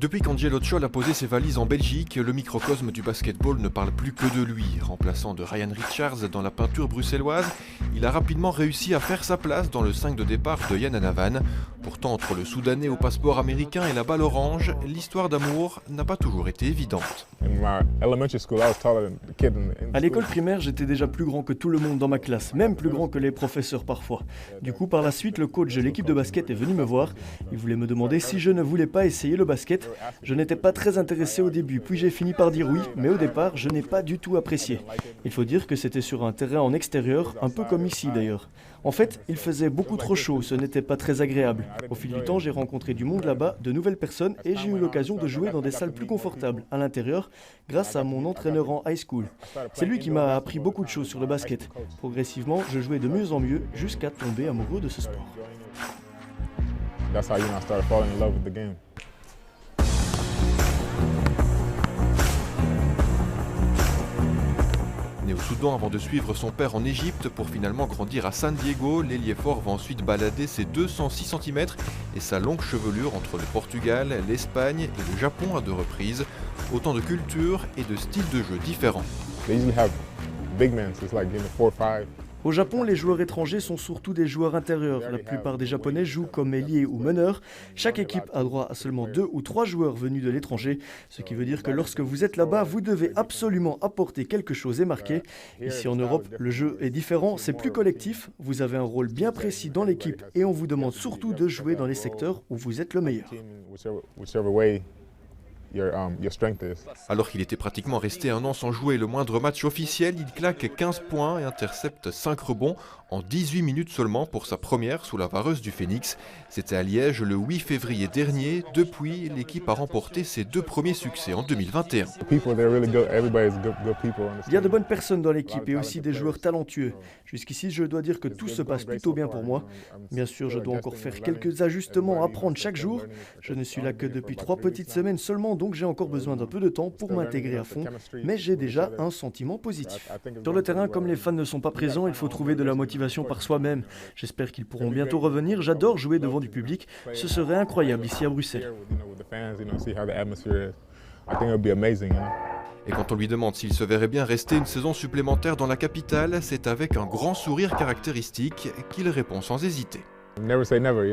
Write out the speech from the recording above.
Depuis qu'Angelo Tchol a posé ses valises en Belgique, le microcosme du basketball ne parle plus que de lui. Remplaçant de Ryan Richards dans la peinture bruxelloise, il a rapidement réussi à faire sa place dans le 5 de départ de Yana Navan. Pourtant, entre le Soudanais au passeport américain et la balle orange, l'histoire d'amour n'a pas toujours été évidente. À l'école primaire, j'étais déjà plus grand que tout le monde dans ma classe, même plus grand que les professeurs parfois. Du coup, par la suite, le coach de l'équipe de basket est venu me voir. Il voulait me demander si je ne voulais pas essayer le basket. Je n'étais pas très intéressé au début, puis j'ai fini par dire oui, mais au départ, je n'ai pas du tout apprécié. Il faut dire que c'était sur un terrain en extérieur, un peu comme ici d'ailleurs. En fait, il faisait beaucoup trop chaud, ce n'était pas très agréable. Au fil du temps, j'ai rencontré du monde là-bas, de nouvelles personnes, et j'ai eu l'occasion de jouer dans des salles plus confortables à l'intérieur, grâce à mon entraîneur en high school. C'est lui qui m'a appris beaucoup de choses sur le basket. Progressivement, je jouais de mieux en mieux, jusqu'à tomber amoureux de ce sport. That's how, I started falling in love with the game. Né au Soudan avant de suivre son père en Égypte pour finalement grandir à San Diego, l'ailier fort va ensuite balader ses 206 cm et sa longue chevelure entre le Portugal, l'Espagne et le Japon à 2 reprises. Autant de cultures et de styles de jeu différents. They usually have big men, so it's like 4 or 5. Au Japon, les joueurs étrangers sont surtout des joueurs intérieurs. La plupart des Japonais jouent comme ailier ou meneur. Chaque équipe a droit à seulement 2 ou 3 joueurs venus de l'étranger, ce qui veut dire que lorsque vous êtes là-bas, vous devez absolument apporter quelque chose et marquer. Ici en Europe, le jeu est différent, c'est plus collectif, vous avez un rôle bien précis dans l'équipe et on vous demande surtout de jouer dans les secteurs où vous êtes le meilleur. Alors qu'il était pratiquement resté 1 an sans jouer le moindre match officiel, il claque 15 points et intercepte 5 rebonds en 18 minutes seulement pour sa première sous la vareuse du Phoenix. C'était à Liège le 8 février dernier. Depuis, l'équipe a remporté ses 2 premiers succès en 2021. Il y a de bonnes personnes dans l'équipe et aussi des joueurs talentueux. Jusqu'ici, je dois dire que tout se passe plutôt bien pour moi. Bien sûr, je dois encore faire quelques ajustements à prendre chaque jour. Je ne suis là que depuis 3 petites semaines seulement, donc j'ai encore besoin d'un peu de temps pour m'intégrer à fond. Mais j'ai déjà un sentiment positif. Sur le terrain, comme les fans ne sont pas présents, il faut trouver de la motivation par soi-même. J'espère qu'ils pourront bientôt revenir. J'adore jouer devant du public. Ce serait incroyable ici à Bruxelles. Et quand on lui demande s'il se verrait bien rester une saison supplémentaire dans la capitale, c'est avec un grand sourire caractéristique qu'il répond sans hésiter. Never say never,